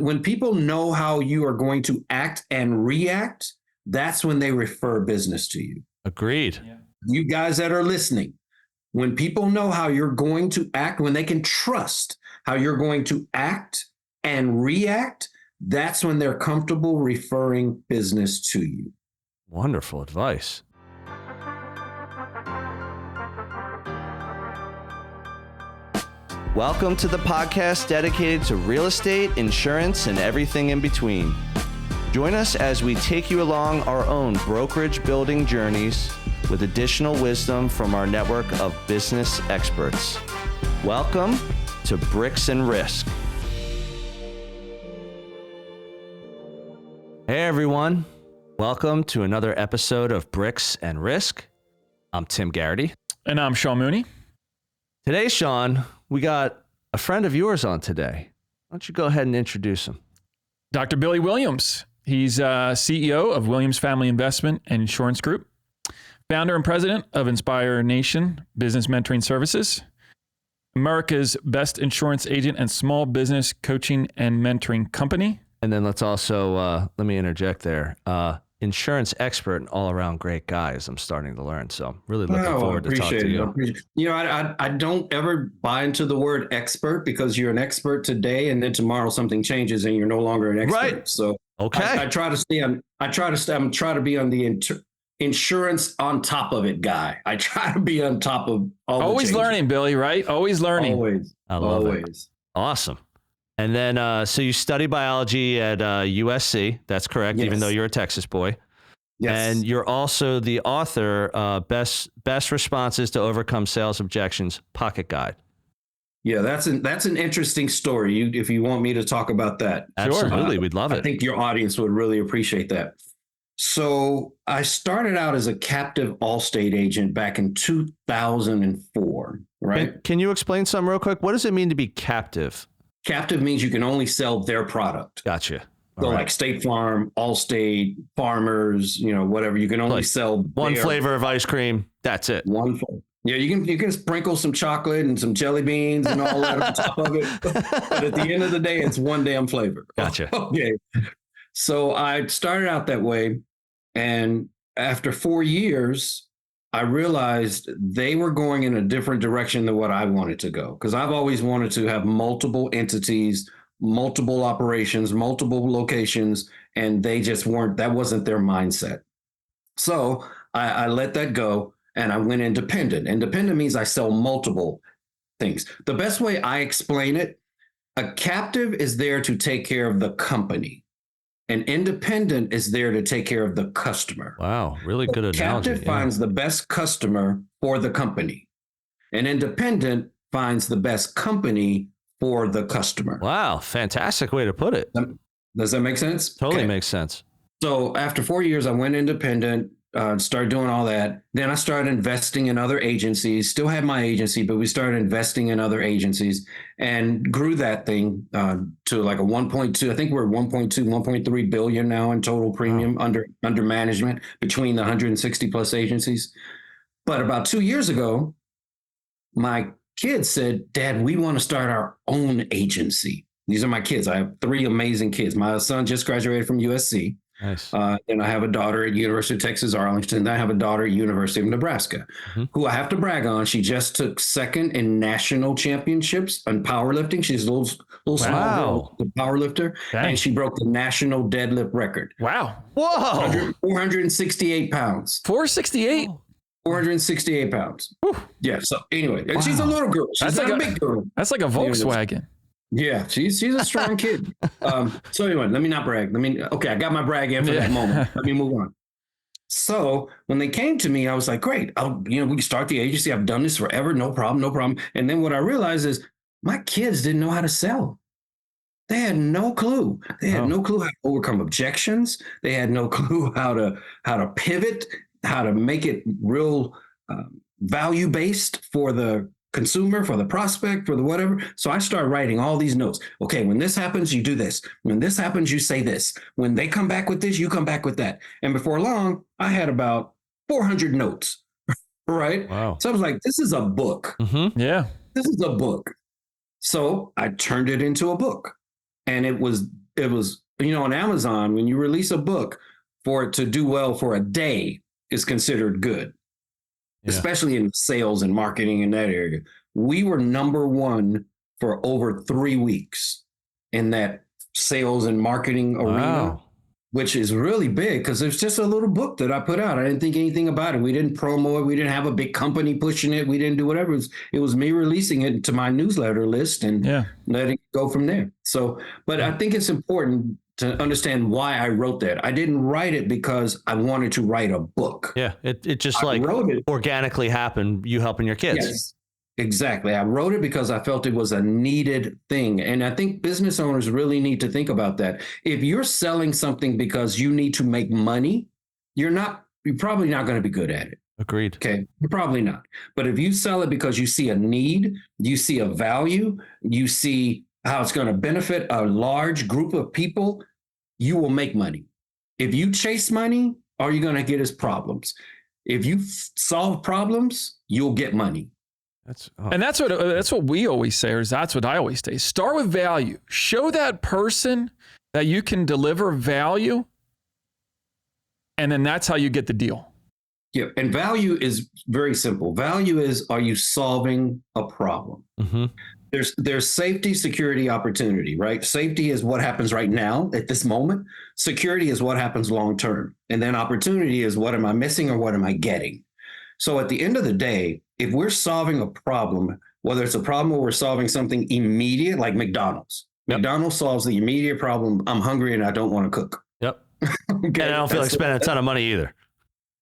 When people know how you are going to act and react, that's when they refer business to you. Agreed. Yeah. You guys that are listening, when people know how you're going to act, when they can trust how you're going to act and react, that's when they're comfortable referring business to you. Wonderful advice. Welcome to the podcast dedicated to real estate, insurance, and everything in between. Join us as we take you along our own brokerage building journeys with additional wisdom from our network of business experts. Welcome to Bricks and Risk. Hey everyone, welcome to another episode of Bricks and Risk. I'm Tim Garrity. And I'm Sean Mooney. Today, Sean, we got a friend of yours on today. Why don't you go ahead and introduce him? Dr. Billy Williams. He's CEO of Williams Family Investment and Insurance Group, founder and president of Inspire Nation Business Mentoring Services, America's best insurance agent and small business coaching and mentoring company. And then let's also, let me interject there, insurance expert and all-around great guy, as I'm starting to learn. So I'm really looking forward to talk to you. I don't ever buy into the word expert, because you're an expert today and then tomorrow something changes and you're no longer an expert. Right. So okay. I try to be on the insurance on top of it guy. I try to be on top of all Always the learning, Billy, right? Always learning. Always. I love it. Awesome. And then, so you study biology at USC. That's correct, Yes. even though you're a Texas boy. Yes. And you're also the author, Best Responses to Overcome Sales Objections Pocket Guide. Yeah, that's an interesting story. If you want me to talk about that. Absolutely, we'd love it. I think your audience would really appreciate that. So I started out as a captive Allstate agent back in 2004, right? Can you explain something real quick? What does it mean to be captive? Captive means you can only sell their product. Gotcha. So like State Farm, Allstate, Farmers, whatever. You can only sell one flavor of ice cream. That's it. One flavor. Yeah, you can sprinkle some chocolate and some jelly beans and all that on top of it. But at the end of the day, it's one damn flavor. Gotcha. Okay. So I started out that way. And after 4 years, I realized they were going in a different direction than what I wanted to go. Because I've always wanted to have multiple entities, multiple operations, multiple locations, and they just weren't, that wasn't their mindset. So I let that go and I went independent. Independent means I sell multiple things. The best way I explain it, a captive is there to take care of the company. An independent is there to take care of the customer. Wow, really good analogy. Captive finds the best customer for the company. An independent finds the best company for the customer. Wow, fantastic way to put it. Does that make sense? Totally makes sense. So after 4 years, I went independent, started doing all that. Then I started investing in other agencies, still had my agency, but we started investing in other agencies and grew that thing to like a 1.2. I think we're 1.2, 1.3 billion now in total premium under management between the 160 plus agencies. But about 2 years ago, my kids said, "Dad, we want to start our own agency." These are my kids. I have 3 amazing kids. My son just graduated from USC. Nice. And I have a daughter at University of Texas, Arlington. I have a daughter at University of Nebraska, who I have to brag on. She just took second in national championships on powerlifting. She's a little small girl, powerlifter, and she broke the national deadlift record. Wow. Whoa. 468 pounds. 468? 468 pounds. Whew. Yeah. So anyway, she's a little girl. She's not a big girl. That's like a Volkswagen. Yeah, she's a strong kid. So anyway, let me not brag. I got my brag in for that moment. Let me move on. So when they came to me, I was like, great. We can start the agency. I've done this forever. No problem. And then what I realized is my kids didn't know how to sell. They had no clue. They had no clue how to overcome objections. They had no clue how to pivot, how to make it real value-based for the consumer, for the prospect, for the whatever. So I start writing all these notes. Okay, when this happens, you do this. When this happens, you say this. When they come back with this, you come back with that. And before long, I had about 400 notes, right? Wow. So I was like, this is a book. Mm-hmm. Yeah. This is a book. So I turned it into a book. And it was on Amazon, when you release a book, for it to do well for a day is considered good, especially in sales and marketing in that area. We were number one for over 3 weeks in that sales and marketing arena, which is really big because it's just a little book that I put out. I didn't think anything about it. We didn't promo it. We didn't have a big company pushing it. We didn't do whatever. It was me releasing it to my newsletter list and letting it go from there. So, but I think it's important to understand why I wrote that. I didn't write it because I wanted to write a book. Yeah, it just organically happened, you helping your kids. Yes. Exactly. I wrote it because I felt it was a needed thing. And I think business owners really need to think about that. If you're selling something because you need to make money, you're probably not going to be good at it. Agreed. Okay. You're probably not. But if you sell it because you see a need, you see a value, you see how it's going to benefit a large group of people, you will make money. If you chase money, all you're going to get is problems. If you solve problems, you'll get money. And that's what we always say, or that's what I always say. Start with value. Show that person that you can deliver value, and then that's how you get the deal. Yeah, and value is very simple. Value is, are you solving a problem? Mm-hmm. There's safety, security, opportunity, right? Safety is what happens right now at this moment. Security is what happens long term. And then opportunity is, what am I missing or what am I getting? So at the end of the day, if we're solving a problem, whether it's a problem where we're solving something immediate, like McDonald's. McDonald's solves the immediate problem. I'm hungry and I don't want to cook. Yep. Okay? And I don't feel like spending a ton of money either.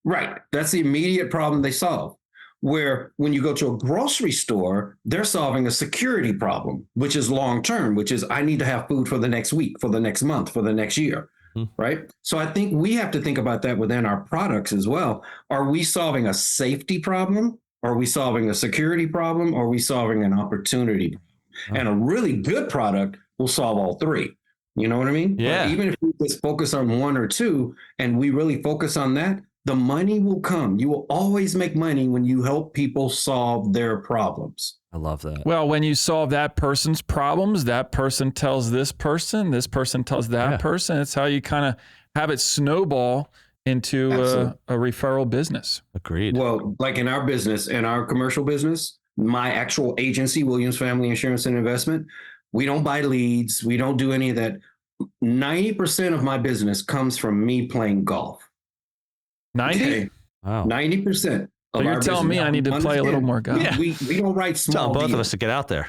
Right. That's the immediate problem they solve. Where when you go to a grocery store, they're solving a security problem, which is long term, which is, I need to have food for the next week, for the next month, for the next year. Right. So I think we have to think about that within our products as well. Are we solving a safety problem? Are we solving a security problem? Or are we solving an opportunity? And a really good product will solve all three. You know what I mean? Yeah. But even if we just focus on one or two and we really focus on that, the money will come. You will always make money when you help people solve their problems. I love that. Well, when you solve that person's problems, that person tells this person tells that person. It's how you kind of have it snowball into a referral business. Agreed. Well, like in our business, in our commercial business, my actual agency, Williams Family Insurance and Investment, we don't buy leads. We don't do any of that. 90% of my business comes from me playing golf. 90? Okay. Wow. 90%. So you're telling me I need to play a little more golf. Yeah, we don't write small Tell both deals. of us to get out there.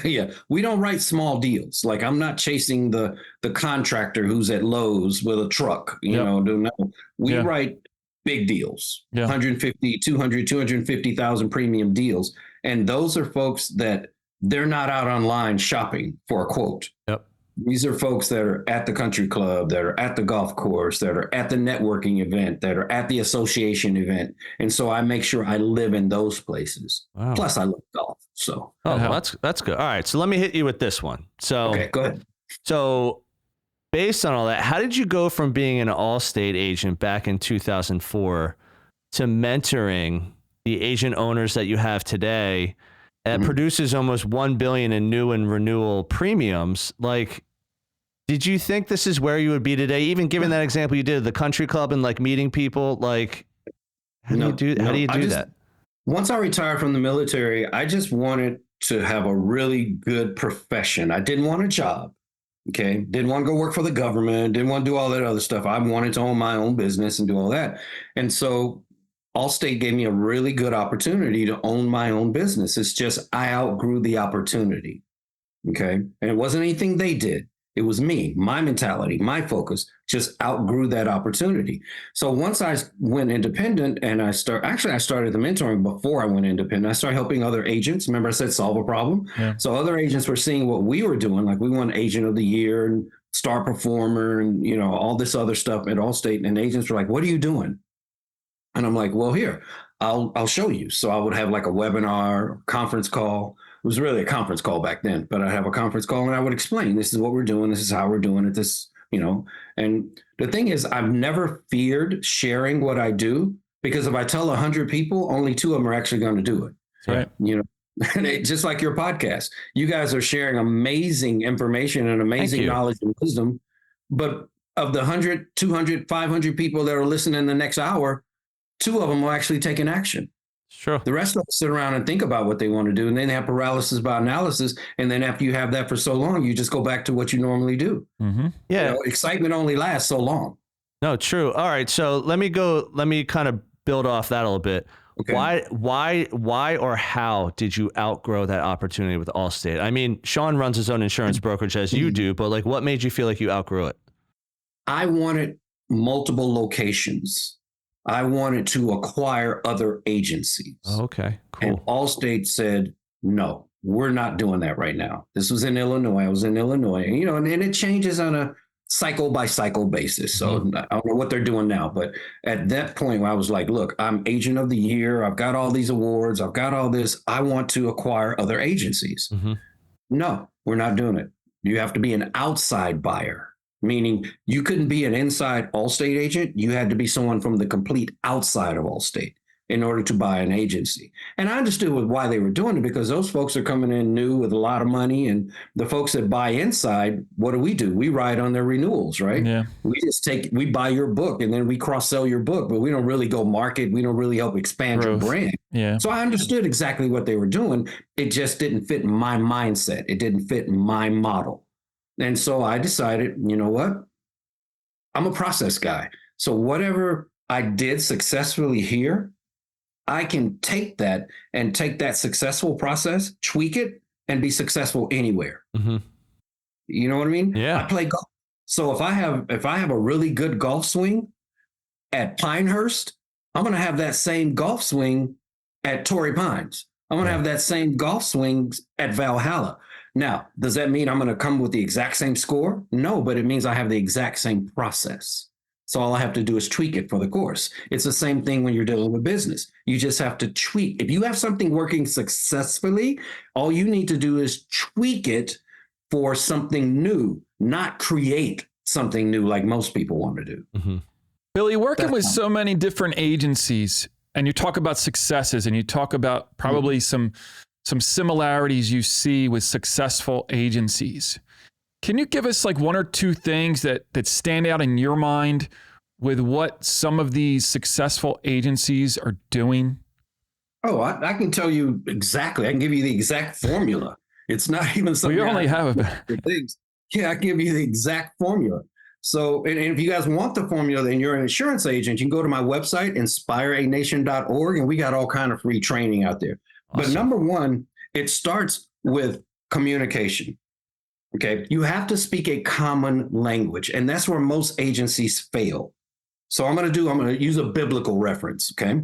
Yeah, we don't write small deals. Like, I'm not chasing the contractor who's at Lowe's with a truck, you know. No. We write big deals, 150, 200, 250,000 premium deals. And those are folks that they're not out online shopping for a quote. Yep. These are folks that are at the country club, that are at the golf course, that are at the networking event, that are at the association event. And so I make sure I live in those places. Wow. Plus I love golf. So that's good. All right. So let me hit you with this one. So okay, go ahead. So based on all that, how did you go from being an Allstate agent back in 2004 to mentoring the agent owners that you have today that produces almost $1 billion in new and renewal premiums? Like, did you think this is where you would be today? Even given that example you did at the country club and like meeting people, like, how do you do that? Once I retired from the military, I just wanted to have a really good profession. I didn't want a job. Okay. Didn't want to go work for the government. Didn't want to do all that other stuff. I wanted to own my own business and do all that. And so Allstate gave me a really good opportunity to own my own business. It's just, I outgrew the opportunity. Okay. And it wasn't anything they did. It was me, my mentality, my focus just outgrew that opportunity. So once I went independent and I started the mentoring before I went independent. I started helping other agents. Remember I said solve a problem. Yeah. So other agents were seeing what we were doing. Like we won Agent of the Year and Star Performer and, you know, all this other stuff at Allstate. And agents were like, what are you doing? And I'm like, well, here, I'll show you. So I would have like a webinar, conference call. It was really a conference call back then, but I'd have a conference call and I would explain, this is what we're doing. This is how we're doing it. This, you know, and the thing is, I've never feared sharing what I do because if I tell 100 people, only 2 of them are actually going to do it. Right. You know, Just like your podcast, you guys are sharing amazing information and amazing knowledge and wisdom. But of the 100, 200, 500 people that are listening the next hour, 2 of them will actually take an action. Sure. The rest of them sit around and think about what they want to do. And then they have paralysis by analysis. And then after you have that for so long, you just go back to what you normally do. Mm-hmm. Yeah. You know, excitement only lasts so long. No, true. All right. So let me kind of build off that a little bit. Okay. Why or how did you outgrow that opportunity with Allstate? I mean, Sean runs his own insurance brokerage as you do, but like, what made you feel like you outgrew it? I wanted multiple locations. I wanted to acquire other agencies. Okay, cool. And Allstate said, no, we're not doing that right now. This was in Illinois. I was in Illinois, and, you know, and it changes on a cycle by cycle basis. So I don't know what they're doing now, but at that point I was like, look, I'm agent of the year. I've got all these awards. I've got all this. I want to acquire other agencies. Mm-hmm. No, we're not doing it. You have to be an outside buyer. Meaning you couldn't be an inside Allstate agent. You had to be someone from the complete outside of Allstate in order to buy an agency. And I understood why they were doing it, because those folks are coming in new with a lot of money. And the folks that buy inside, what do? We ride on their renewals, right? Yeah. We buy your book and then we cross-sell your book, but we don't really go market. We don't really help expand your brand. Yeah. So I understood exactly what they were doing. It just didn't fit my mindset. It didn't fit my model. And so I decided, you know what? I'm a process guy. So whatever I did successfully here, I can take that successful process, tweak it, and be successful anywhere. Mm-hmm. You know what I mean? Yeah. I play golf. So if I have a really good golf swing at Pinehurst, I'm going to have that same golf swing at Torrey Pines. I'm going to have that same golf swing at Valhalla. Now, does that mean I'm going to come with the exact same score? No, but it means I have the exact same process. So all I have to do is tweak it for the course. It's the same thing when you're dealing with business. You just have to tweak. If you have something working successfully, all you need to do is tweak it for something new, not create something new like most people want to do. Mm-hmm. Billy, working with so many different agencies, and you talk about successes, and you talk about probably some similarities you see with successful agencies. Can you give us like 1 or 2 things that stand out in your mind with what some of these successful agencies are doing? Oh, I can tell you exactly. I can give you the exact formula. It's not even something. We only have things. Yeah, I can give you the exact formula. So, and if you guys want the formula, then you're an insurance agent. You can go to my website, inspireanation.org, and we got all kind of free training out there. Awesome. But number one, it starts with communication. Okay. You have to speak a common language, and that's where most agencies fail. So I'm going to use a biblical reference. Okay.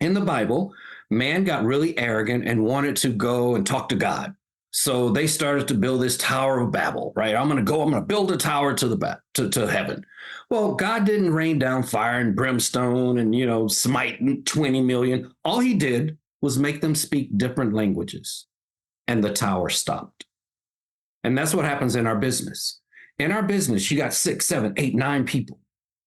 In the Bible, man got really arrogant and wanted to go and talk to God. So they started to build this Tower of Babel, right? I'm going to build a tower to heaven. Well, God didn't rain down fire and brimstone and, smite 20 million. All he did was make them speak different languages, and the tower stopped. And that's what happens in our business. In our business, you got 6, 7, 8, 9 people,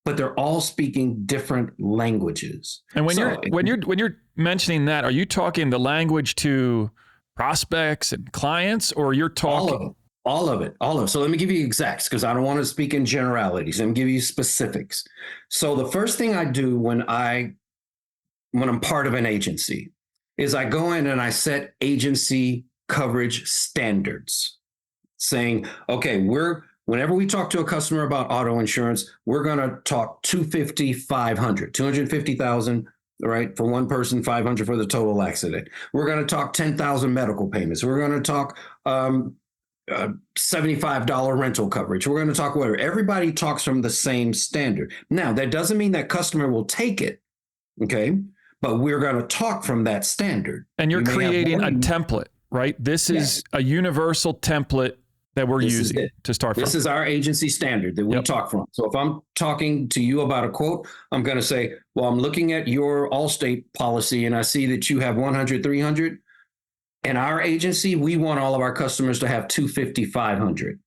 but they're all speaking different languages. And when you're mentioning that, are you talking the language to prospects and clients, or you're talking all of it? So let me give you exacts, because I don't want to speak in generalities. Let me give you specifics. So the first thing I do when I'm part of an agency is I go in and I set agency coverage standards, saying, okay, whenever we talk to a customer about auto insurance, we're going to talk 250, 500, 250,000, right? For one person, 500 for the total accident. We're going to talk 10,000 medical payments. We're going to talk $75 rental coverage. We're going to talk whatever. Everybody talks from the same standard. Now, that doesn't mean that customer will take it. Okay. But we're going to talk from that standard. And you're creating a template, right? This is a universal template that we're using to start from. This is our agency standard that we talk from. So if I'm talking to you about a quote, I'm going to say, well, I'm looking at your Allstate policy and I see that you have 100, 300. In our agency, we want all of our customers to have 250, 500.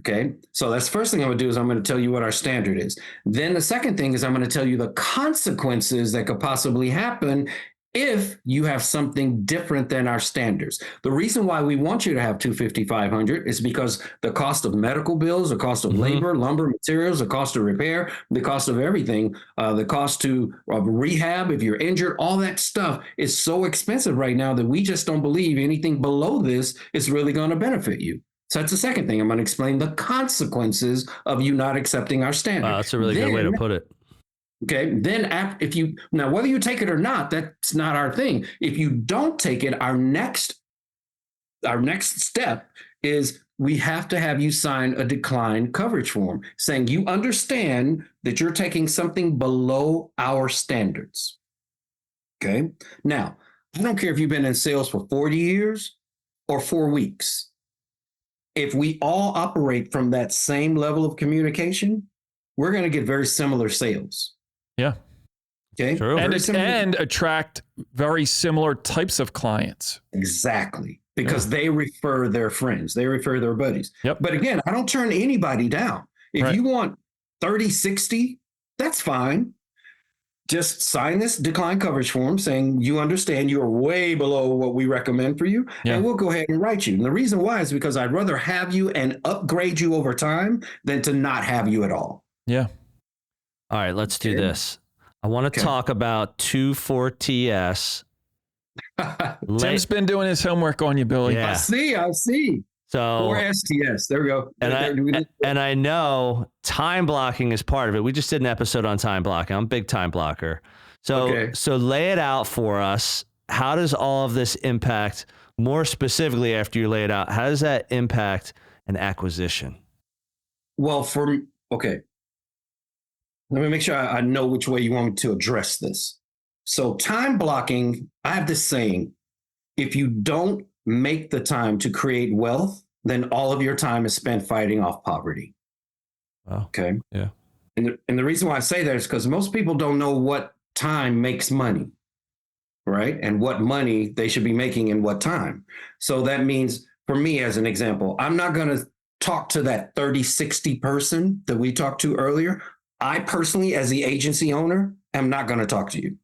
Okay. So that's the first thing I'm going to do is I'm going to tell you what our standard is. Then the second thing is I'm going to tell you the consequences that could possibly happen if you have something different than our standards. The reason why we want you to have 250, 500 is because the cost of medical bills, the cost of labor, lumber, materials, the cost of repair, the cost of everything, the cost of rehab if you're injured, all that stuff is so expensive right now that we just don't believe anything below this is really going to benefit you. So that's the second thing. I'm going to explain the consequences of you not accepting our standard. Wow, that's a really good way to put it. Okay. Then now, whether you take it or not, that's not our thing. If you don't take it, our next step is we have to have you sign a decline coverage form saying you understand that you're taking something below our standards. Okay. Now, I don't care if you've been in sales for 40 years or 4 weeks. If we all operate from that same level of communication, we're going to get very similar sales. Yeah. Okay. True. And attract very similar types of clients. Exactly. Because they refer their friends, they refer their buddies. Yep. But again, I don't turn anybody down. If you want 30, 60, that's fine. Just sign this decline coverage form saying you understand you are way below what we recommend for you, and we'll go ahead and write you. And the reason why is because I'd rather have you and upgrade you over time than to not have you at all. Yeah. All right, let's do this. I want to talk about 2,4-TS. Tim's been doing his homework on you, Billy. Yeah. I see. So, or STS. There we go. And I know time blocking is part of it. We just did an episode on time blocking. I'm a big time blocker. So lay it out for us. How does all of this impact, more specifically after you lay it out, how does that impact an acquisition? Well, let me make sure I know which way you want me to address this. So time blocking, I have this saying, if you don't make the time to create wealth, then all of your time is spent fighting off poverty. Wow. Okay. Yeah. And the reason why I say that is because most people don't know what time makes money, right? And what money they should be making in what time. So that means, for me, as an example, I'm not going to talk to that 30, 60 person that we talked to earlier. I personally, as the agency owner, am not going to talk to you.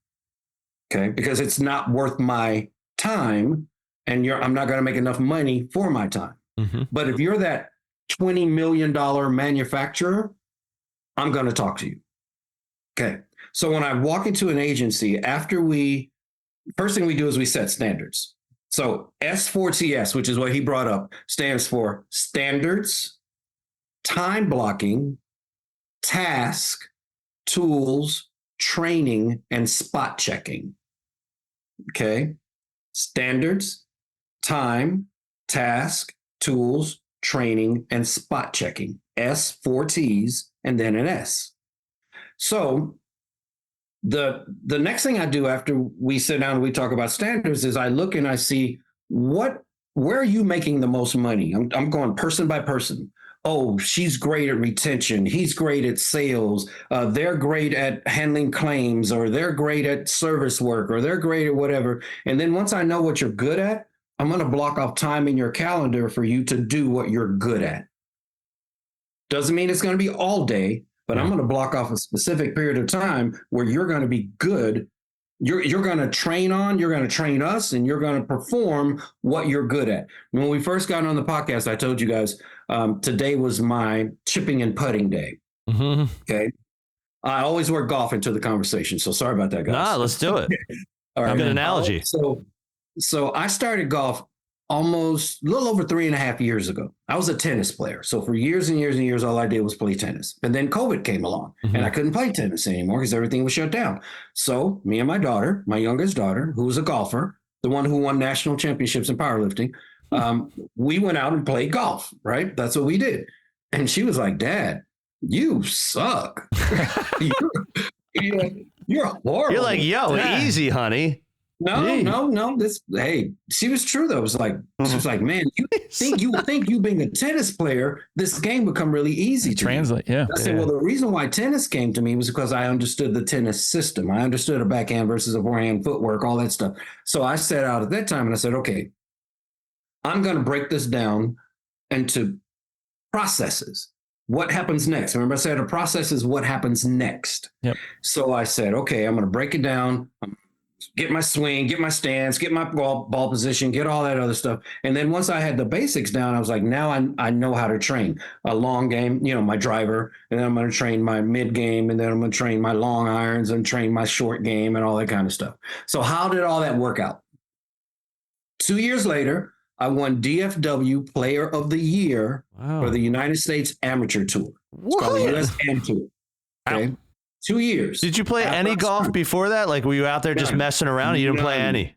Okay. Because it's not worth my time, and I'm not going to make enough money for my time. Mm-hmm. But if you're that $20 million manufacturer, I'm going to talk to you. Okay. So when I walk into an agency, first thing we do is we set standards. So S4TS, which is what he brought up, stands for standards, time blocking, task, tools, training, and spot checking. Okay. Standards, time, task, tools, training, and spot checking. S, 4 T's, and then an S. So the next thing I do after we sit down and we talk about standards is I look and I see where are you making the most money? I'm going person by person. Oh, she's great at retention. He's great at sales. They're great at handling claims, or they're great at service work, or they're great at whatever. And then once I know what you're good at, I'm going to block off time in your calendar for you to do what you're good at. Doesn't mean it's going to be all day, but I'm going to block off a specific period of time where you're going to be good. You're going to train us, and you're going to perform what you're good at. When we first got on the podcast, I told you guys, today was my chipping and putting day. Mm-hmm. Okay. I always work golf into the conversation, so sorry about that, guys. Nah, let's do it. All right. Good analogy. So I started golf almost a little over 3.5 years ago. I was a tennis player. So for years and years and years, all I did was play tennis. And then COVID came along, and I couldn't play tennis anymore because everything was shut down. So me and my daughter, my youngest daughter, who was a golfer, the one who won national championships in powerlifting, we went out and played golf, right? That's what we did. And she was like, "Dad, you suck. You're horrible." You're like, "Yo, easy, honey." No. She was true though. It was like, she was like, "Man, you think you being a tennis player, this game would come really easy to translate." I said, well, the reason why tennis came to me was because I understood the tennis system. I understood a backhand versus a forehand footwork, all that stuff. So I set out at that time and I said, okay, I'm going to break this down into processes. What happens next? Remember I said a process is what happens next. Yep. So I said, okay, I'm going to break it down. get my swing, get my stance, get my ball position, get all that other stuff. And then once I had the basics down, I was like, now I know how to train a long game, my driver, and then I'm going to train my mid game, and then I'm going to train my long irons and train my short game and all that kind of stuff. So how did all that work out? 2 years later, I won DFW Player of the Year for the United States Amateur Tour. It's called the US Am Tour. Okay. 2 years. Did you play any golf before that? Like, were you out there just messing around and you didn't play any?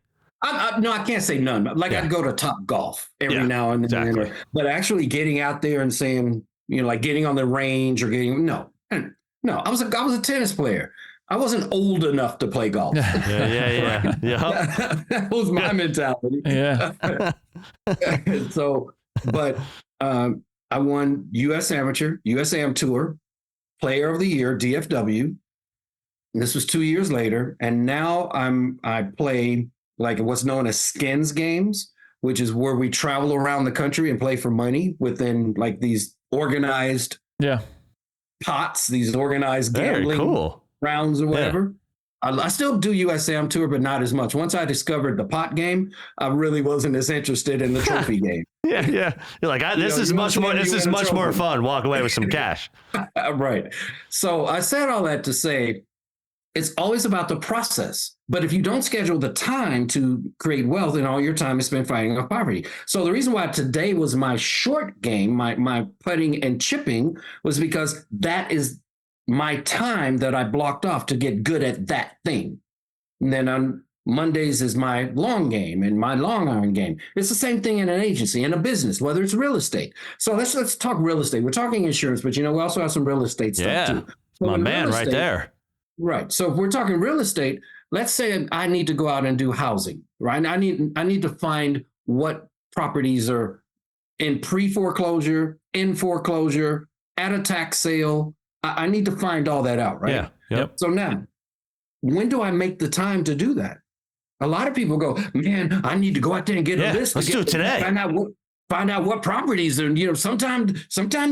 No, I can't say none. Like, I'd go to Top Golf every now and then. Exactly. But actually getting out there and saying, like getting on the range or no. I was a tennis player. I wasn't old enough to play golf. Yeah. That was my mentality. Yeah. So, but I won US Amateur, US Am Tour, Player of the Year, DFW. And this was 2 years later, and now I play like what's known as skins games, which is where we travel around the country and play for money within like these organized pots, these organized gambling rounds or whatever. I still do US Am Tour, but not as much. Once I discovered the pot game, I really wasn't as interested in the trophy game. Yeah. You're like, this is much more. This is much more fun. Walk away with some cash. Right. So I said all that to say, it's always about the process. But if you don't schedule the time to create wealth, then all your time is spent fighting off poverty. So the reason why today was my short game, my putting and chipping, was because that is my time that I blocked off to get good at that thing. And then on Mondays is my long game and my long iron game. It's the same thing in an agency, in a business, whether it's real estate. So let's talk real estate. We're talking insurance, but we also have some real estate stuff too. So my man right there. Right. So if we're talking real estate, let's say I need to go out and do housing, right? I need to find what properties are in pre-foreclosure, in foreclosure, at a tax sale. I need to find all that out, right? Yeah. Yep. So now, when do I make the time to do that? A lot of people go, man, I need to go out there and get a list. Let's do it today. Find out what properties are, sometime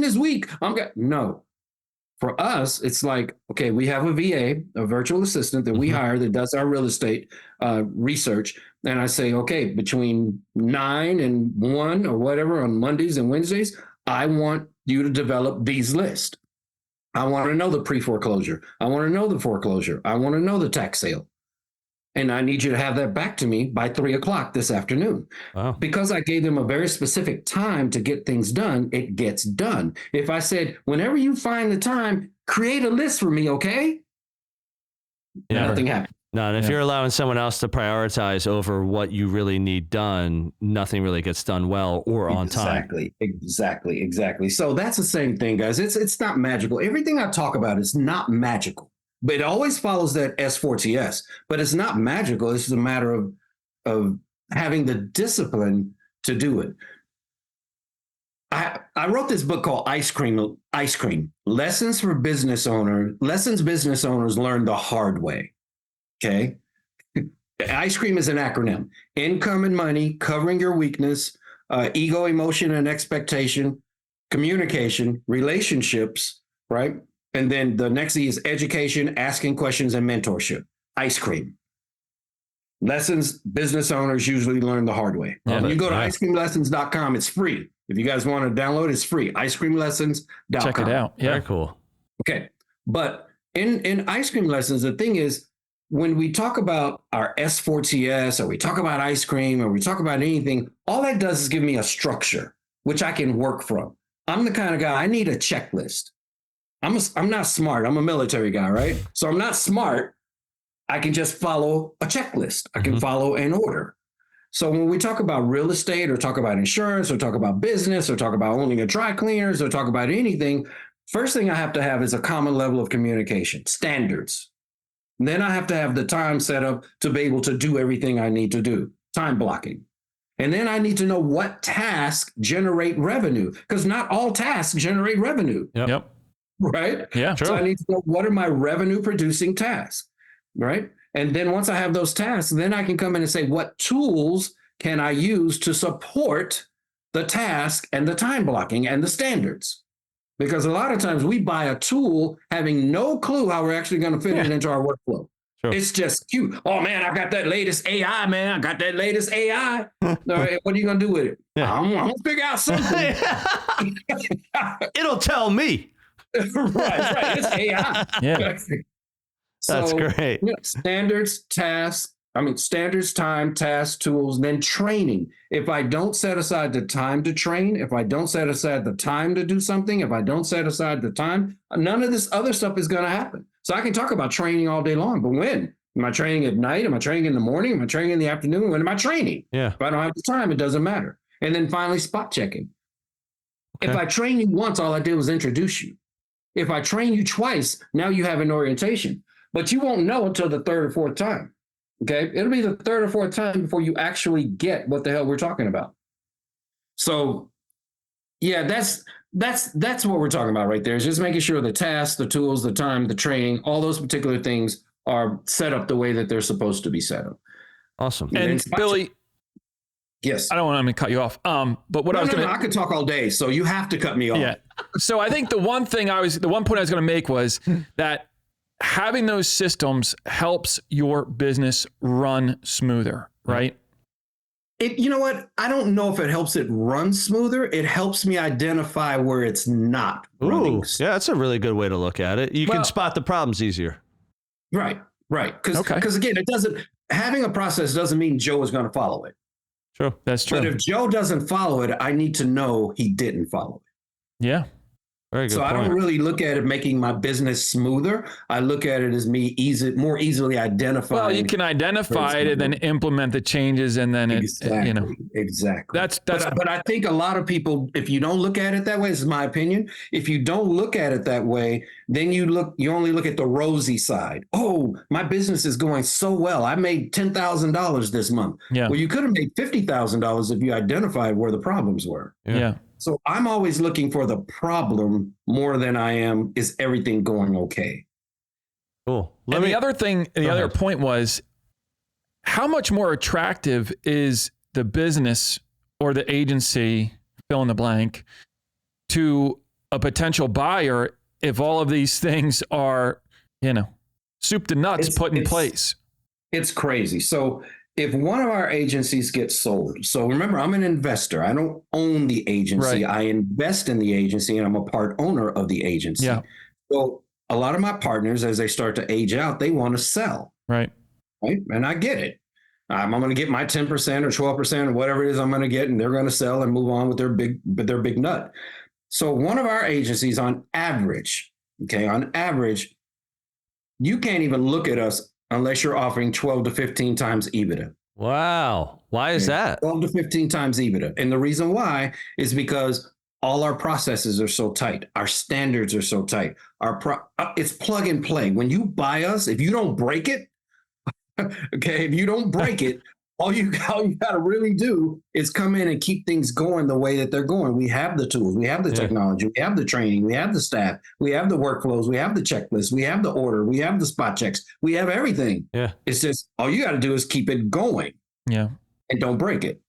this week. No. For us, it's like, okay, we have a VA, a virtual assistant that we hire that does our real estate research. And I say, okay, between 9 and 1 or whatever on Mondays and Wednesdays, I want you to develop these lists. I want to know the pre-foreclosure. I want to know the foreclosure. I want to know the tax sale. And I need you to have that back to me by 3:00 this afternoon. Wow. Because I gave them a very specific time to get things done, it gets done. If I said, whenever you find the time, create a list for me, okay? Nothing happens. No, and if you're allowing someone else to prioritize over what you really need done, nothing really gets done well or on time. Exactly. So that's the same thing, guys. It's not magical. Everything I talk about is not magical, but it always follows that S4TS. But it's not magical. It's just a matter of having the discipline to do it. I wrote this book called Ice Cream, Lessons Business Owners Learn the Hard Way. Okay. Ice cream is an acronym: income and money, covering your weakness, ego, emotion, and expectation, communication, relationships, right? And then the next E is education, asking questions, and mentorship. Ice cream. Lessons business owners usually learn the hard way. You go to icecreamlessons.com. It's free. If you guys want to download, it's free. icecreamlessons.com. Check it out. Yeah. Very cool. Okay. But in Ice Cream Lessons, the thing is, when we talk about our S4TS or we talk about ice cream or we talk about anything, all that does is give me a structure, which I can work from. I'm the kind of guy, I need a checklist. I'm not smart. I'm a military guy, right? So I'm not smart. I can just follow a checklist. I can follow an order. So when we talk about real estate or talk about insurance or talk about business or talk about owning a dry cleaners or talk about anything, first thing I have to have is a common level of communication, standards. And then I have to have the time set up to be able to do everything I need to do, time blocking. And then I need to know what tasks generate revenue, because not all tasks generate revenue. Yep. Right? Yeah, true. So I need to know what are my revenue producing tasks, right? And then once I have those tasks, then I can come in and say, what tools can I use to support the task and the time blocking and the standards? Because a lot of times we buy a tool having no clue how we're actually going to fit it into our workflow. Sure. It's just cute. Oh man, I got that latest AI, man. I got that latest AI. All right, what are you gonna do with it? Yeah. I'm gonna figure out something. It'll tell me. right. It's AI. Yeah. That's great. Standards, tasks. Standards, time, tasks, tools, then training. If I don't set aside the time to train, if I don't set aside the time to do something, if I don't set aside the time, none of this other stuff is going to happen. So I can talk about training all day long, but when? Am I training at night? Am I training in the morning? Am I training in the afternoon? When am I training? Yeah. If I don't have the time, it doesn't matter. And then finally, spot checking. Okay. If I train you once, all I did was introduce you. If I train you twice, now you have an orientation, but you won't know until the third or fourth time. Okay. It'll be the third or fourth time before you actually get what the hell we're talking about. So yeah, that's what we're talking about right there, is just making sure the tasks, the tools, the time, the training, all those particular things are set up the way that they're supposed to be set up. Awesome. And Billy, yes, I don't want to cut you off. But what I could talk all day, so you have to cut me off. Yeah. So I think the one point I was going to make was that having those systems helps your business run smoother, right? You know what? I don't know if it helps it run smoother. It helps me identify where it's not running. Yeah, that's a really good way to look at it. You can spot the problems easier. Right. Because again, having a process doesn't mean Joe is going to follow it. True. That's true. But if Joe doesn't follow it, I need to know he didn't follow it. Yeah. Very good. So point. I don't really look at it making my business smoother. I look at it as more easily identifying. Well, you can identify it and then implement the changes, and then exactly. But I think a lot of people, if you don't look at it that way, this is my opinion. If you don't look at it that way, then you only look at the rosy side. Oh, my business is going so well. I made $10,000 this month. Yeah. Well, you could have made $50,000 if you identified where the problems were. Yeah. So I'm always looking for the problem more than I am, is everything going okay? Cool. The other point was, how much more attractive is the business or the agency, fill in the blank, to a potential buyer if all of these things are, soup to nuts put in place? It's crazy. So if one of our agencies gets sold, so remember, I'm an investor. I don't own the agency. Right. I invest in the agency, and I'm a part owner of the agency. Yeah. So a lot of my partners, as they start to age out, they want to sell. Right. And I get it. I'm going to get my 10% or 12% or whatever it is I'm going to get, and they're going to sell and move on with their big nut. So one of our agencies, on average, you can't even look at us unless you're offering 12 to 15 times EBITDA. Wow. Why is that? 12 to 15 times EBITDA. And the reason why is because all our processes are so tight. Our standards are so tight. It's plug and play. When you buy us, if you don't break it, all you got to really do is come in and keep things going the way that they're going. We have the tools, we have the technology, we have the training, we have the staff, we have the workflows, we have the checklist, we have the order, we have the spot checks, we have everything. Yeah. It's just, all you got to do is keep it going. Yeah. And don't break it.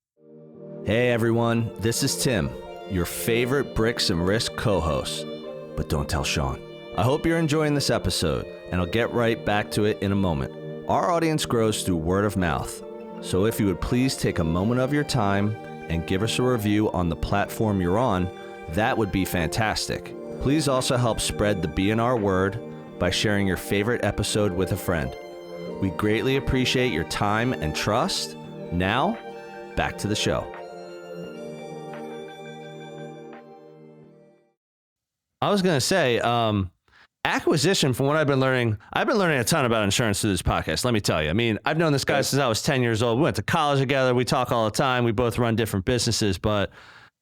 Hey everyone, this is Tim, your favorite Bricks and Risk co-host. But don't tell Sean. I hope you're enjoying this episode, and I'll get right back to it in a moment. Our audience grows through word of mouth. So if you would please take a moment of your time and give us a review on the platform you're on, that would be fantastic. Please also help spread the B&R word by sharing your favorite episode with a friend. We greatly appreciate your time and trust. Now, back to the show. I was going to say, acquisition, from what I've been learning a ton about insurance through this podcast. Let me tell you. I mean, I've known this guy since I was 10 years old. We went to college together. We talk all the time. We both run different businesses. But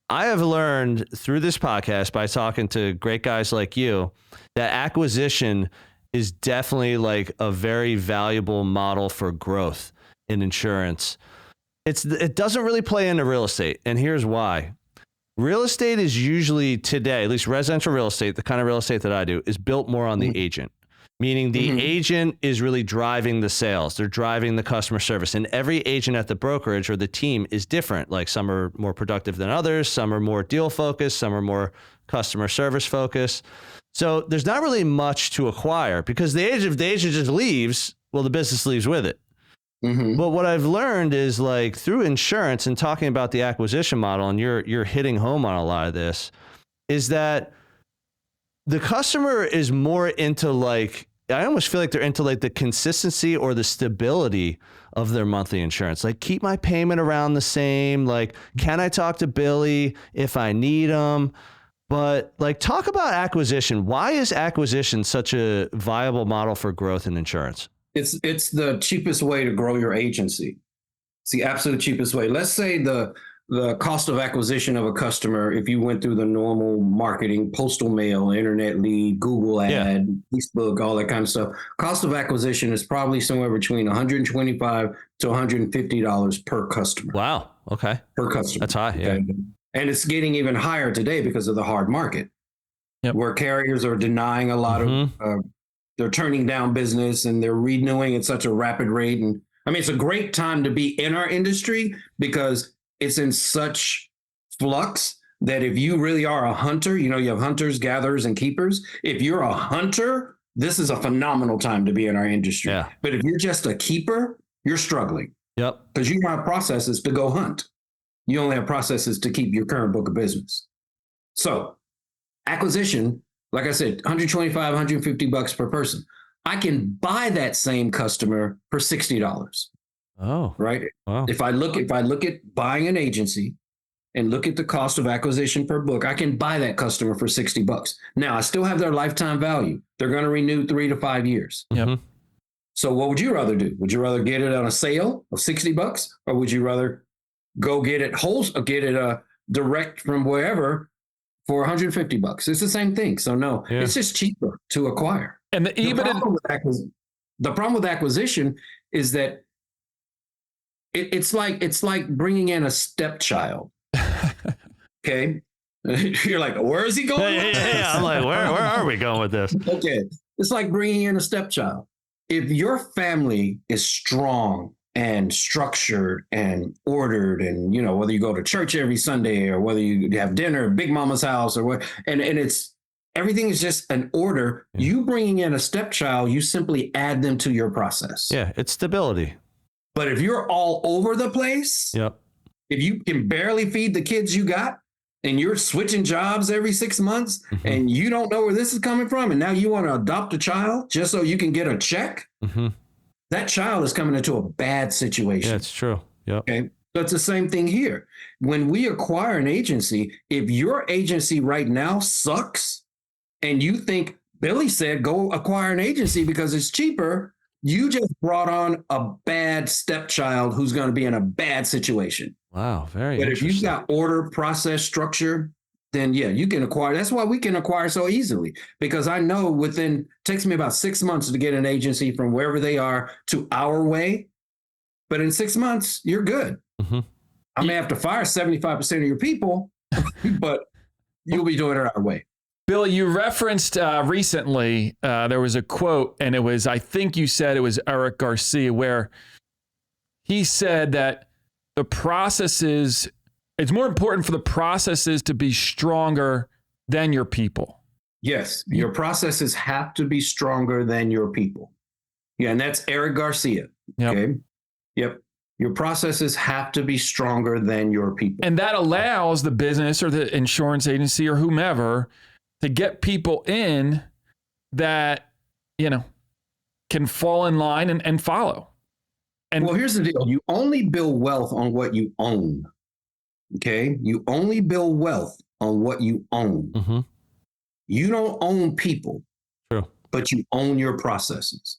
I have learned through this podcast, by talking to great guys like you, that acquisition is definitely like a very valuable model for growth in insurance. It doesn't really play into real estate. And here's why. Real estate is usually today, at least residential real estate, the kind of real estate that I do, is built more on the agent, meaning the agent is really driving the sales. They're driving the customer service, and every agent at the brokerage or the team is different. Like, some are more productive than others. Some are more deal focused. Some are more customer service focused. So there's not really much to acquire, because if the agent just leaves, well, the business leaves with it. Mm-hmm. But what I've learned is like through insurance and talking about the acquisition model, and you're hitting home on a lot of this, is that the customer is more into like, I almost feel like they're into like the consistency or the stability of their monthly insurance. Like, keep my payment around the same. Like, can I talk to Billy if I need him? But like, talk about acquisition. Why is acquisition such a viable model for growth in insurance? It's the cheapest way to grow your agency. It's the absolute cheapest way. Let's say the cost of acquisition of a customer, if you went through the normal marketing, postal mail, internet lead, Google ad, Facebook, all that kind of stuff, cost of acquisition is probably somewhere between $125 to $150 per customer. Wow. Okay. Per customer. That's high. Yeah. Okay? And it's getting even higher today because of the hard market, where carriers are denying a lot of, they're turning down business and they're renewing at such a rapid rate. And I mean, it's a great time to be in our industry because it's in such flux that if you really are a hunter, you have hunters, gatherers, and keepers. If you're a hunter, this is a phenomenal time to be in our industry. Yeah. But if you're just a keeper, you're struggling. Yep. Because you don't have processes to go hunt. You only have processes to keep your current book of business. So acquisition, like I said, $125, $150 per person. I can buy that same customer for $60. Oh, right. Wow. If I look at buying an agency and look at the cost of acquisition per book, I can buy that customer for $60. Now I still have their lifetime value. They're going to renew 3 to 5 years. Yep. So what would you rather do? Would you rather get it on a sale of $60, or would you rather go get it direct from wherever for $150? It's the same thing. So no, it's just cheaper to acquire. And the problem with acquisition is that it's like bringing in a stepchild. Okay. You're like, where is he going? Yeah. I'm like, where are we going with this? Okay. It's like bringing in a stepchild. If your family is strong and structured and ordered, and whether you go to church every Sunday or whether you have dinner at Big Mama's house or what, and it's everything is just an order. You bringing in a stepchild, you simply add them to your process. Yeah, it's stability. But if you're all over the place, if you can barely feed the kids you got, and you're switching jobs every 6 months, and you don't know where this is coming from, and now you want to adopt a child just so you can get a check, that child is coming into a bad situation. Yeah, it's true. Yep. Okay. So it's the same thing here. When we acquire an agency, if your agency right now sucks and you think Billy said go acquire an agency because it's cheaper, you just brought on a bad stepchild who's going to be in a bad situation. Wow, very But if you've got order, process, structure, then you can acquire. That's why we can acquire so easily, because I know takes me about 6 months to get an agency from wherever they are to our way. But in 6 months, you're good. I may have to fire 75% of your people, but you'll be doing it our way. Bill, you referenced recently, there was a quote, and it was, I think you said it was Eric Garcia, where he said that the processes, it's more important for the processes to be stronger than your people. Yes, your processes have to be stronger than your people. Yeah, and that's Eric Garcia. Yep. Okay. Yep. Your processes have to be stronger than your people. And that allows the business or the insurance agency or whomever to get people in that, can fall in line and follow. And well, here's the deal. You only build wealth on what you own. Okay. You only build wealth on what you own. You don't own people, but you own your processes.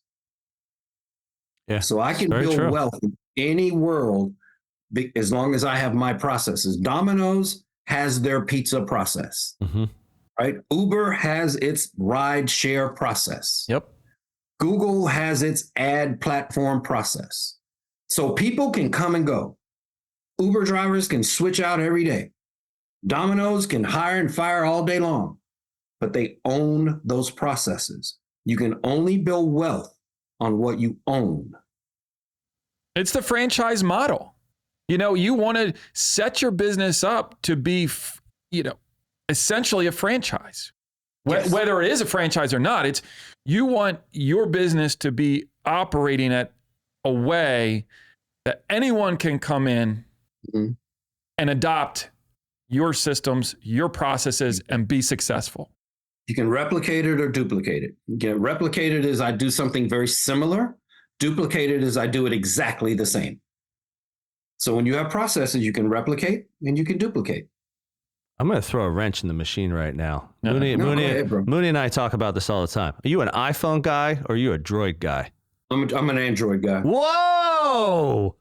Yeah. So I can build wealth in any world as long as I have my processes. Domino's has their pizza process. Right? Uber has its ride share process. Yep. Google has its ad platform process. So people can come and go. Uber drivers can switch out every day. Domino's can hire and fire all day long, but they own those processes. You can only build wealth on what you own. It's the franchise model. You want to set your business up to be, essentially a franchise. Yes. Whether it is a franchise or not, You want your business to be operating at a way that anyone can come in and adopt your systems, your processes, and be successful. You can replicate it or duplicate it. Replicate it is I do something very similar. Duplicate it is I do it exactly the same. So when you have processes, you can replicate and you can duplicate. I'm going to throw a wrench in the machine right now. No. Mooney and I talk about this all the time. Are you an iPhone guy or are you a Droid guy? I'm an Android guy. Whoa!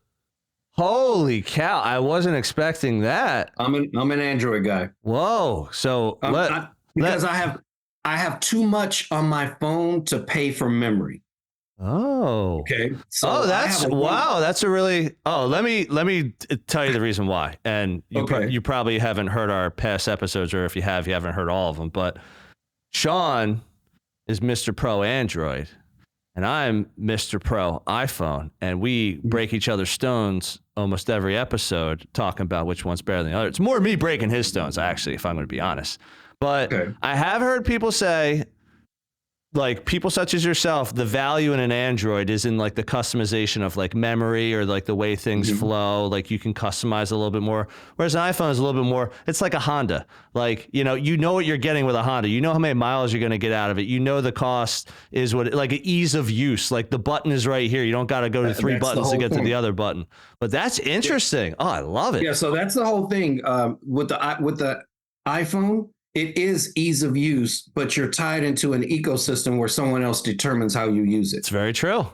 Holy cow! I wasn't expecting that. I'm an Android guy. Whoa! So because I have too much on my phone to pay for memory. Oh. Okay. So that's wow. That's a really. Oh, let me tell you the reason why. And you probably haven't heard our past episodes, or if you have, you haven't heard all of them. But Sean is Mr. Pro Android, and I'm Mr. Pro iPhone, and we break each other's stones almost every episode, talking about which one's better than the other. It's more me breaking his stones, actually, if I'm going to be honest. But I have heard people say, like people such as yourself, the value in an Android is in like the customization of like memory or like the way things flow. Like you can customize a little bit more. Whereas an iPhone is a little bit more, it's like a Honda. Like, you know what you're getting with a Honda. You know how many miles you're going to get out of it. You know the cost is like an ease of use. Like the button is right here. You don't got to go to three buttons to get to the other button. But that's interesting. Oh, I love it. Yeah, so that's the whole thing with the iPhone. It is ease of use, but you're tied into an ecosystem where someone else determines how you use it. It's very true.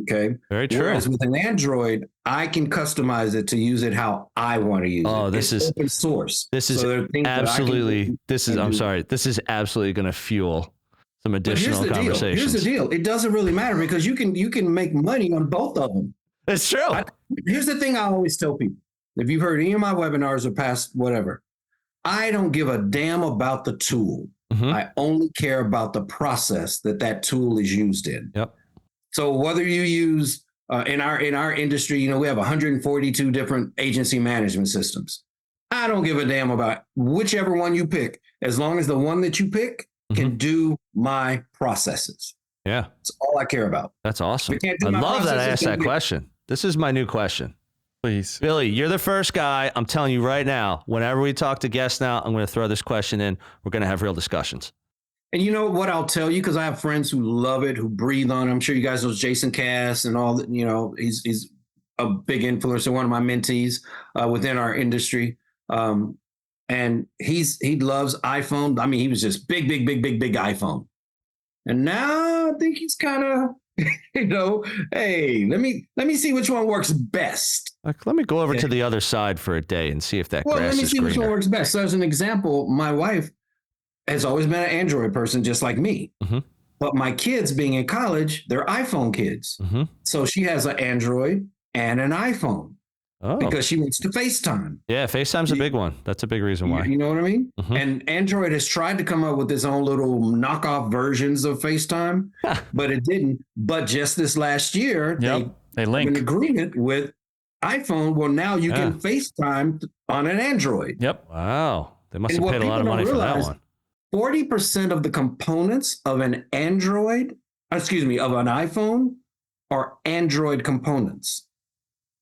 Okay. Very true. Whereas with an Android, I can customize it to use it how I want to use it. Oh, this is open source. This is absolutely. This is. I'm sorry. This is absolutely going to fuel some additional conversations. Here's the deal. It doesn't really matter because you can make money on both of them. It's true. Here's the thing I always tell people. If you've heard any of my webinars or past whatever, I don't give a damn about the tool. I only care about the process that tool is used in. Yep. So whether you use in our industry, we have 142 different agency management systems. I don't give a damn about whichever one you pick, as long as the one that you pick can do my processes. Yeah. That's all I care about. That's awesome. I love that I asked that question. This is my new question. Please. Billy, you're the first guy. I'm telling you right now, whenever we talk to guests now, I'm going to throw this question in. We're going to have real discussions. And you know what I'll tell you, because I have friends who love it, who breathe on it. I'm sure you guys know Jason Cass and all that. He's a big influencer, one of my mentees within our industry. And he loves iPhone. I mean, he was just big iPhone. And now I think he's kind of, hey, let me see which one works best. Like, let me go over to the other side for a day and see if that grass is greener. Let me see which one works best. So as an example, my wife has always been an Android person, just like me. But my kids being in college, they're iPhone kids. So she has an Android and an iPhone because she wants to FaceTime. Yeah, FaceTime's a big one. That's a big reason why. You know what I mean? And Android has tried to come up with its own little knockoff versions of FaceTime, but it didn't. But just this last year, they link an agreement with iPhone. Well, now you can FaceTime on an Android. Yep. Wow. They must have paid a lot of money for that one. 40% of the components of an iPhone are Android components.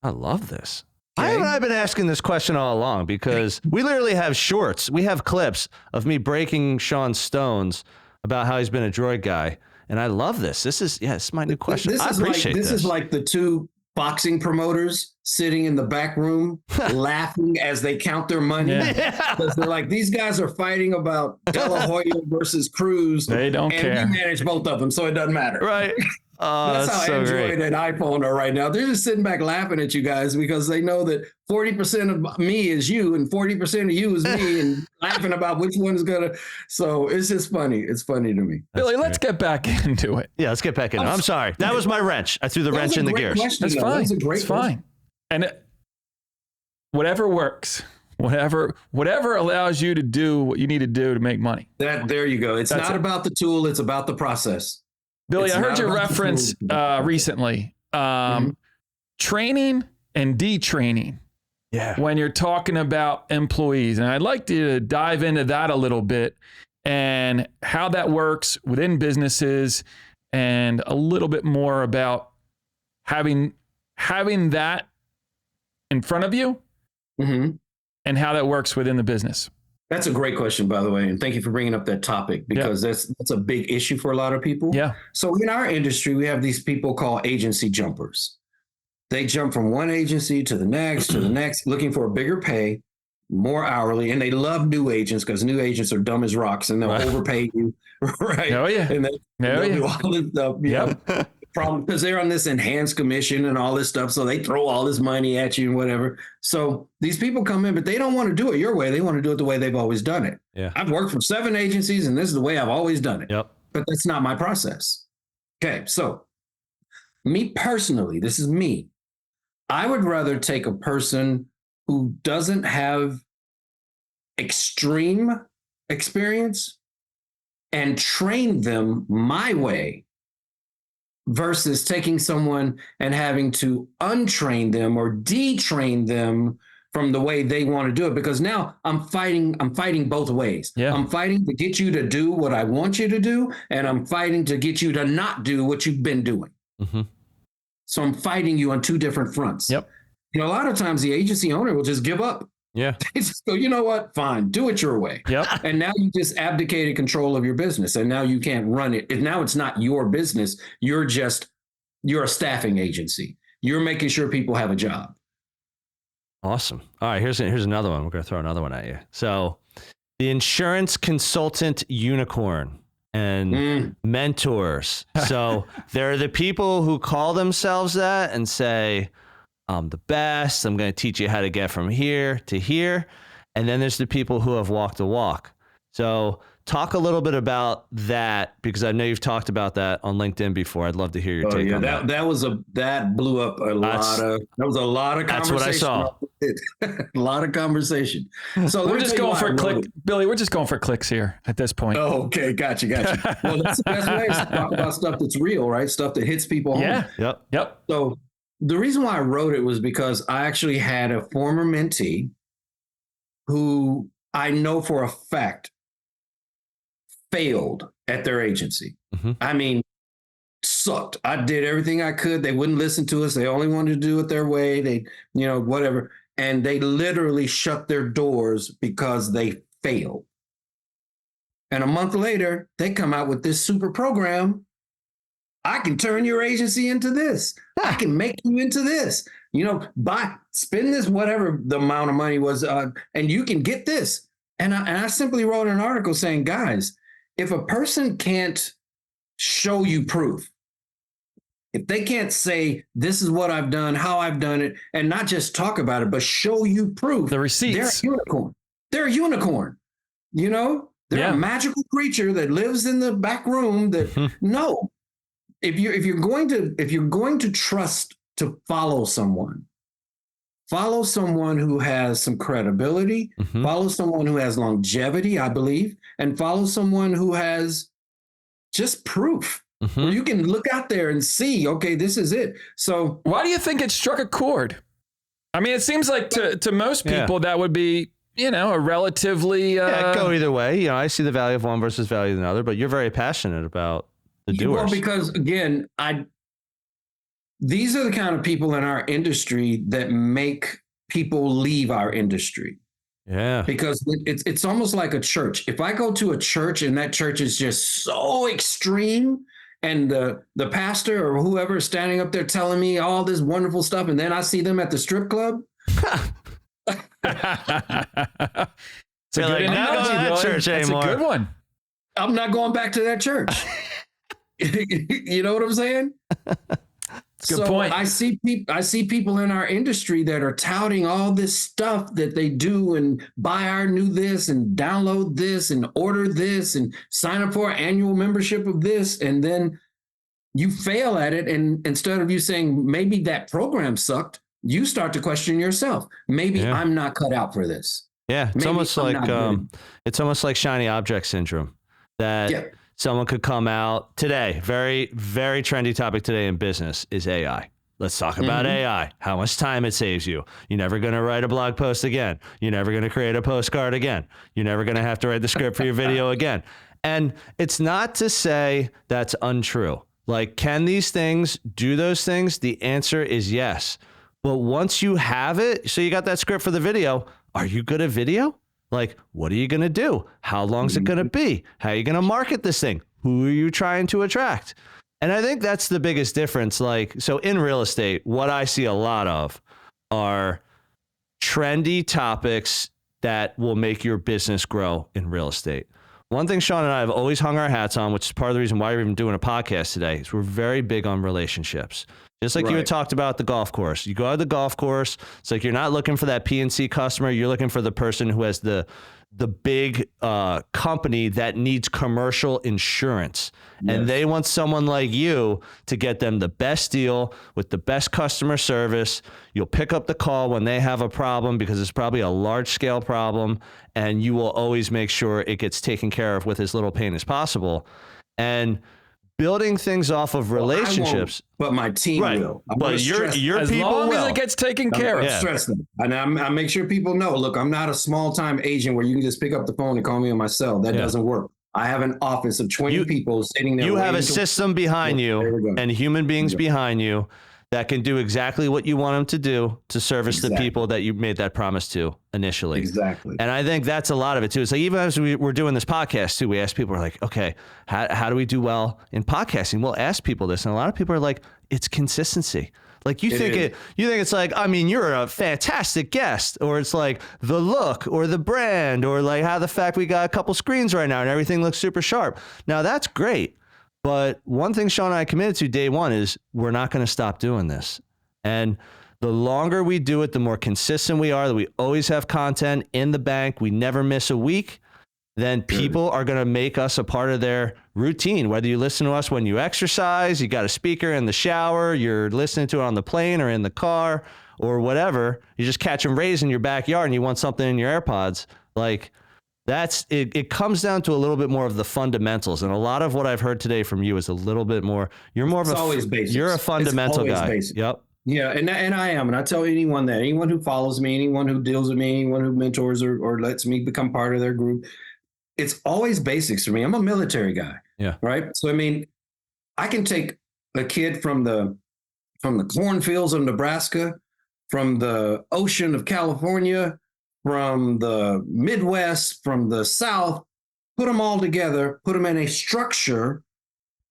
I love this. I've been asking this question all along because we literally have shorts. We have clips of me breaking Sean's stones about how he's been a Droid guy. And I love this. This is my new question. I appreciate this. This is like the two boxing promoters sitting in the back room laughing as they count their money. Because they're like, these guys are fighting about De La Hoya versus Cruz. They don't care. And we manage both of them, so it doesn't matter. Right. That's how so Android great. and iPhone are right now. They're just sitting back laughing at you guys because they know that 40% of me is you and 40% of you is me and laughing about which one is going to. So it's just funny. It's funny to me. Billy, let's get back into it. Yeah, let's get back into it. I'm sorry. That was my wrench. I threw the wrench in the gears. That's fine. It's fine. And whatever works. Whatever allows you to do what you need to do to make money. There you go. It's not about the tool. It's about the process. Billy, I heard your reference recently. Training and detraining. Yeah. When you're talking about employees. And I'd like to dive into that a little bit and how that works within businesses and a little bit more about having that in front of you Mm-hmm. and how that works within the business? That's a great question, by the way, and thank you for bringing up that topic because that's a big issue for a lot of people. Yeah. So in our industry, we have these people called agency jumpers. They jump from one agency to the next, looking for a bigger pay, more hourly, and they love new agents because new agents are dumb as rocks and they'll overpay you, right? Oh yeah. And they'll do all this stuff. Yeah. Problem because they're on this enhanced commission and all this stuff, so they throw all this money at you and whatever. So these people come in, but they don't want to do it your way. They want to do it the way they've always done it. Yeah. I've worked for 7 agencies, and this is the way I've always done it. Yep. But that's not my process. Okay, so me personally, this is me. I would rather take a person who doesn't have extreme experience and train them my way versus taking someone and having to untrain them or detrain them from the way they want to do it. Because now I'm fighting both ways. Yeah. I'm fighting to get you to do what I want you to do, and I'm fighting to get you to not do what you've been doing. Mm-hmm. So I'm fighting you on 2 different fronts. Yep. A lot of times the agency owner will just give up. Yeah. They just go, you know what? Fine, do it your way. Yep. And now you just abdicated control of your business, and now you can't run it. And now it's not your business. You're a staffing agency. You're making sure people have a job. Awesome. All right, here's another one. We're going to throw another one at you. So, the insurance consultant unicorn and mentors. So, there are the people who call themselves that and say, I'm the best. I'm going to teach you how to get from here to here. And then there's the people who have walked the walk. So, talk a little bit about that, because I know you've talked about that on LinkedIn before. I'd love to hear your take on that. That blew up a lot of conversation. That's what I saw. A lot of conversation. So We're just going for click, Billy. We're just going for clicks here at this point. Oh, okay, gotcha. Well, that's the best way to talk about stuff that's real, right? Stuff that hits people home. Yeah. Yep. So the reason why I wrote it was because I actually had a former mentee who I know for a fact failed at their agency. Mm-hmm. I mean, sucked. I did everything I could. They wouldn't listen to us. They only wanted to do it their way. They, whatever. And they literally shut their doors because they failed. And a month later, they come out with this super program. I can turn your agency into this. I can make you into this. Spend this, whatever the amount of money was, and you can get this. And I simply wrote an article saying, guys, if a person can't show you proof, if they can't say, this is what I've done, how I've done it, and not just talk about it, but show you proof, The receipts. they're a unicorn. They're a unicorn. They're a magical creature that lives in the back room that no. If you're going to trust to follow someone who has some credibility, follow someone who has longevity, I believe, and follow someone who has just proof where you can look out there and see, okay, this is it. So why do you think it struck a chord? I mean, it seems like to most people that would be, a relatively go either way. I see the value of one versus value of another, but you're very passionate about the doers. Well, because again, these are the kind of people in our industry that make people leave our industry. Yeah. Because it's almost like a church. If I go to a church and that church is just so extreme, and the pastor or whoever is standing up there telling me all this wonderful stuff, and then I see them at the strip club. It's a good analogy, church anymore. That's a good one. I'm not going back to that church. You know what I'm saying? Good point. I see people in our industry that are touting all this stuff that they do and buy our new this and download this and order this and sign up for an annual membership of this. And then you fail at it. And instead of you saying, maybe that program sucked, you start to question yourself. Maybe I'm not cut out for this. Yeah. It's almost like shiny object syndrome that someone could come out today. Very, very trendy topic today in business is AI. Let's talk about AI, how much time it saves you. You're never going to write a blog post again. You're never going to create a postcard again. You're never going to have to write the script for your video again. And it's not to say that's untrue. Like, can these things do those things? The answer is yes. But once you have it, so you got that script for the video, are you good at video? Like, what are you going to do? How long is it going to be? How are you going to market this thing? Who are you trying to attract? And I think that's the biggest difference. Like, so in real estate, what I see a lot of are trendy topics that will make your business grow in real estate. One thing Sean and I have always hung our hats on, which is part of the reason why we're even doing a podcast today, is we're very big on relationships. Just like you had talked about the golf course. You go to the golf course, it's like you're not looking for that PNC customer. You're looking for the person who has the big company that needs commercial insurance. Yes. And they want someone like you to get them the best deal with the best customer service. You'll pick up the call when they have a problem because it's probably a large scale problem, and you will always make sure it gets taken care of with as little pain as possible. And building things off of relationships. But my team will. But your as people long will. as it gets taken care of. Stress them. And I make sure people know, look, I'm not a small-time agent where you can just pick up the phone and call me on my cell. That doesn't work. I have an office of 20 people sitting there. You have a system behind you and human beings behind you that can do exactly what you want them to do to service the people that you made that promise to initially. Exactly. And I think that's a lot of it too. It's like, even as we're doing this podcast too, we ask people, we're like, okay, how do we do well in podcasting? We'll ask people this. And a lot of people are like, it's consistency. Like you think it's like, I mean, you're a fantastic guest, or it's like the look or the brand, or like how the fact we got a couple screens right now and everything looks super sharp. Now that's great. But one thing Sean and I committed to day one is we're not going to stop doing this. And the longer we do it, the more consistent we are, that we always have content in the bank. We never miss a week. Then people are going to make us a part of their routine. Whether you listen to us when you exercise, you got a speaker in the shower, you're listening to it on the plane or in the car or whatever, you just catch them rays in your backyard and you want something in your AirPods. Like, that's it. It comes down to a little bit more of the fundamentals, and a lot of what I've heard today from you is a little bit more. You're more of you're a fundamental guy. Basic. Yep. Yeah, and I am, and I tell anyone who follows me, anyone who deals with me, anyone who mentors or lets me become part of their group, it's always basics for me. I'm a military guy. Yeah. Right. So I mean, I can take a kid from the cornfields of Nebraska, from the ocean of California, from the Midwest, from the South, put them all together, put them in a structure,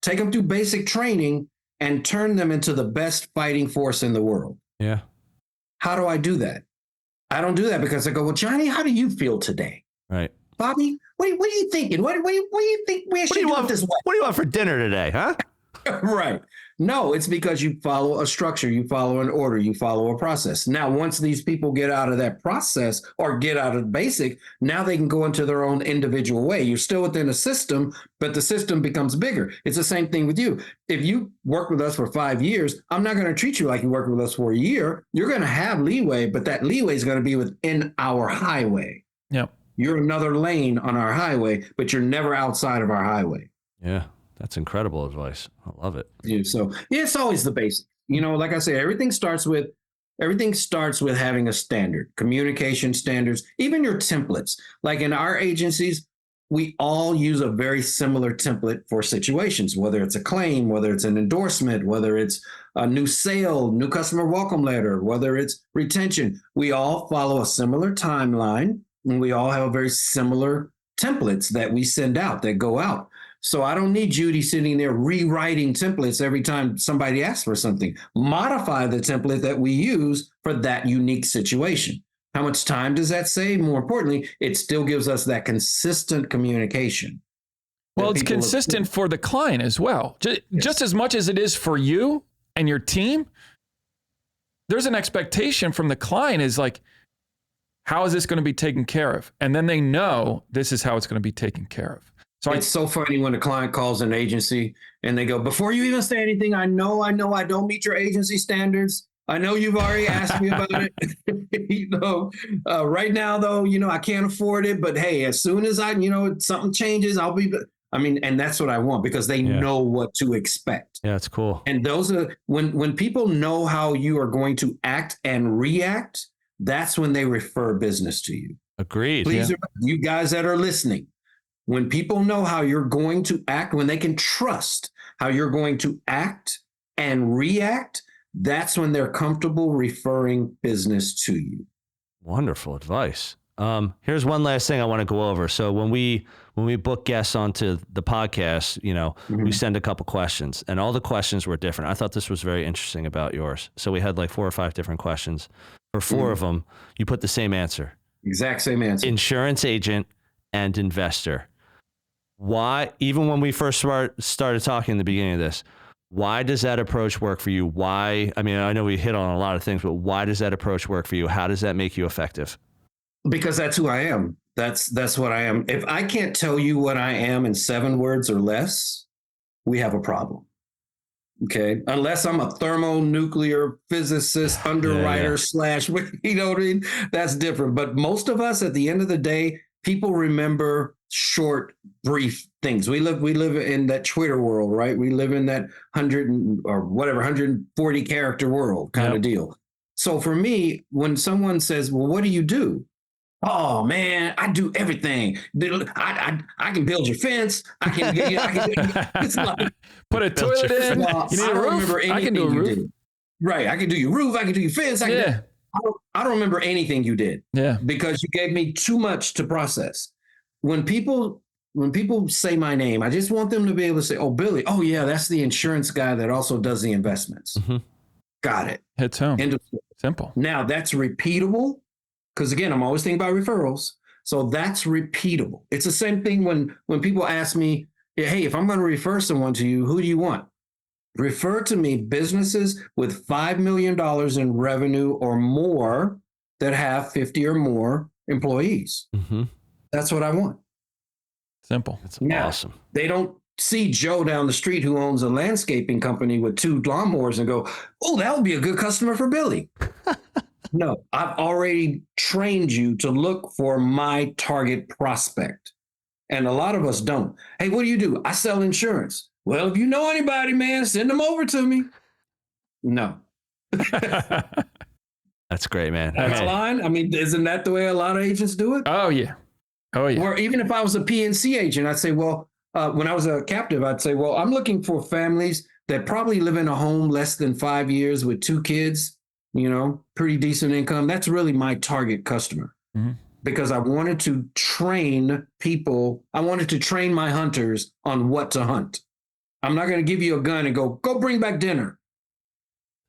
take them through basic training, and turn them into the best fighting force in the world. Yeah. How do I do that? I don't do that because I go, well, Johnny, how do you feel today? Right. Bobby, what are you thinking? What do you think we should do this way? What do you want for dinner today, huh? Right. No, it's because you follow a structure, you follow an order, you follow a process. Now, once these people get out of that process or get out of basic, now they can go into their own individual way. You're still within a system, but the system becomes bigger. It's the same thing with you. If you work with us for 5 years, I'm not going to treat you like you worked with us for a year. You're going to have leeway, but that leeway is going to be within our highway. Yep. You're another lane on our highway, but you're never outside of our highway. Yeah. That's incredible advice. I love it. Yeah, so yeah, it's always the basic. You know, like I say, everything starts with having a standard, communication standards, even your templates. Like in our agencies, we all use a very similar template for situations, whether it's a claim, whether it's an endorsement, whether it's a new sale, new customer welcome letter, whether it's retention. We all follow a similar timeline, and we all have very similar templates that we send out, that go out. So I don't need Judy sitting there rewriting templates every time somebody asks for something. Modify the template that we use for that unique situation. How much time does that save? More importantly, it still gives us that consistent communication. Well, it's consistent for the client as well. Just as much as it is for you and your team, there's an expectation from the client is like, how is this going to be taken care of? And then they know this is how it's going to be taken care of. So it's so funny when a client calls an agency and they go, before you even say anything, I know I don't meet your agency standards. I know you've already asked me about it. Right now, though, I can't afford it. But hey, as soon as something changes, I'll be. I mean, and that's what I want because they know what to expect. Yeah, it's cool. And those are when people know how you are going to act and react, that's when they refer business to you. Agreed. Please, you guys that are listening. When people know how you're going to act, when they can trust how you're going to act and react, that's when they're comfortable referring business to you. Wonderful advice. Here's one last thing I want to go over. So when we book guests onto the podcast, we send a couple questions, and all the questions were different. I thought this was very interesting about yours. So we had like 4 or 5 different questions. For 4 of them, you put the same answer. Exact same answer. Insurance agent and investor. Why, even when we first started talking in the beginning of this, why does that approach work for you? Why? I mean, I know we hit on a lot of things, but why does that approach work for you? How does that make you effective? Because that's who I am. That's what I am. If I can't tell you what I am in 7 words or less, we have a problem. Okay. Unless I'm a thermonuclear physicist, underwriter / you know what I mean? That's different. But most of us at the end of the day, people remember short, brief things. We live in that Twitter world, right? We live in that 140 character world kind of deal. So for me, when someone says, well, what do you do? Oh man, I do everything. I can build your fence. I can it's like, put a toilet in. Well, You need I a don't roof? remember anything I can do a you roof. did. Right. I can do your roof. I can do your fence. I don't remember anything you did. Yeah. Because you gave me too much to process. When people say my name, I just want them to be able to say, oh, Billy, oh yeah, that's the insurance guy that also does the investments. Mm-hmm. Got it. Hits home. Simple. Now that's repeatable. Because again, I'm always thinking about referrals. So that's repeatable. It's the same thing when people ask me, hey, if I'm going to refer someone to you, who do you want? Refer to me businesses with $5 million in revenue or more that have 50 or more employees. Mm-hmm. That's what I want. Simple. That's awesome. They don't see Joe down the street who owns a landscaping company with 2 lawnmowers and go, oh, that would be a good customer for Billy. No, I've already trained you to look for my target prospect. And a lot of us don't. Hey, what do you do? I sell insurance. Well, if you know anybody, man, send them over to me. No. That's great, man. That's line. I mean, isn't that the way a lot of agents do it? Oh, yeah. Or even if I was a PNC agent, I'd say, well, when I was a captive, I'd say, well, I'm looking for families that probably live in a home less than 5 years with 2 kids, pretty decent income. That's really my target customer. Mm-hmm. Because I wanted to train people. I wanted to train my hunters on what to hunt. I'm not going to give you a gun and go bring back dinner.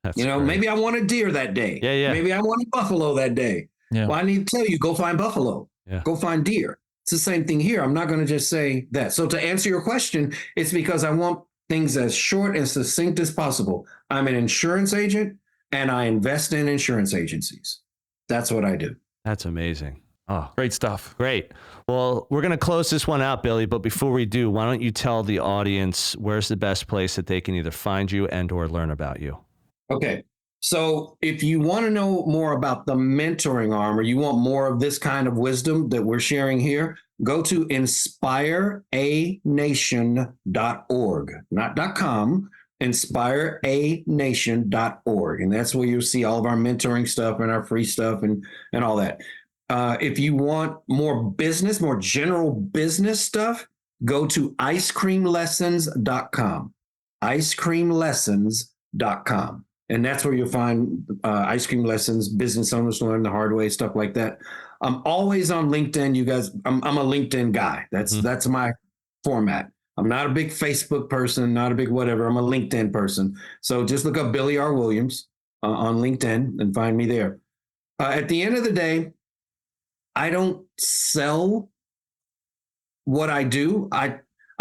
That's great. Maybe I want a deer that day. Yeah. Maybe I want a buffalo that day. Yeah. Well, I need to tell you, go find buffalo. Yeah. Go find deer. It's the same thing here. I'm not going to just say that. So to answer your question, it's because I want things as short and succinct as possible. I'm an insurance agent and I invest in insurance agencies. That's what I do. That's amazing. Oh, great stuff. Great. Well, we're going to close this one out, Billy. But before we do, why don't you tell the audience where's the best place that they can either find you and or learn about you? Okay. So if you want to know more about the mentoring arm, or you want more of this kind of wisdom that we're sharing here, go to inspireanation.org, not .com, inspireanation.org. And that's where you'll see all of our mentoring stuff and our free stuff and all that. If you want more general business stuff, go to icecreamlessons.com, icecreamlessons.com. And that's where you'll find ice cream lessons, business owners learn the hard way, stuff like that. I'm always on LinkedIn, you guys. I'm a LinkedIn guy. That's my format. I'm not a big Facebook person, not a big whatever. I'm a LinkedIn person. So just look up Billy R. Williams on LinkedIn and find me there. At the end of the day, I don't sell what I do. I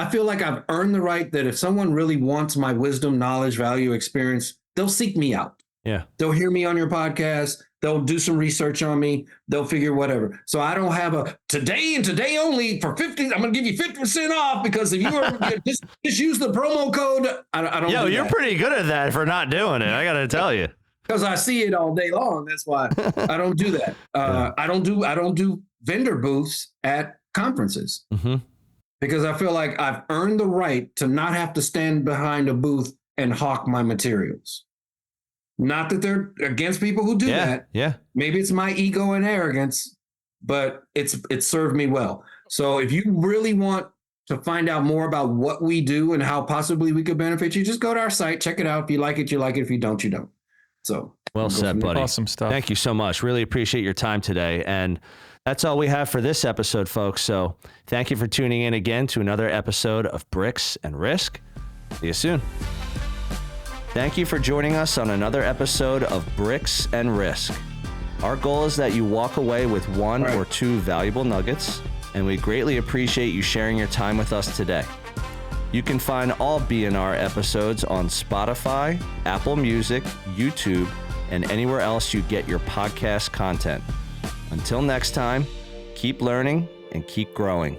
feel like I've earned the right that if someone really wants my wisdom, knowledge, value, experience, they'll seek me out. Yeah. They'll hear me on your podcast. They'll do some research on me. They'll figure whatever. So I don't have a today and today only for 50. I'm going to give you 50% off because if you are just use the promo code. I don't. Yo, do you're that. Pretty good at that for not doing it. I got to tell you. Because I see it all day long. That's why I don't do that. I don't do vendor booths at conferences because I feel like I've earned the right to not have to stand behind a booth and hawk my materials. Not that they're against people who do that. Yeah. Maybe it's my ego and arrogance, but it's served me well. So if you really want to find out more about what we do and how possibly we could benefit you, just go to our site, check it out. If you like it, you like it. If you don't, you don't. So well said, buddy. Awesome stuff. Thank you so much. Really appreciate your time today. And that's all we have for this episode, folks. So thank you for tuning in again to another episode of Bricks and Risk. See you soon. Thank you for joining us on another episode of Bricks and Risk. Our goal is that you walk away with one or two valuable nuggets, and we greatly appreciate you sharing your time with us today. You can find all BNR episodes on Spotify, Apple Music, YouTube, and anywhere else you get your podcast content. Until next time, keep learning and keep growing.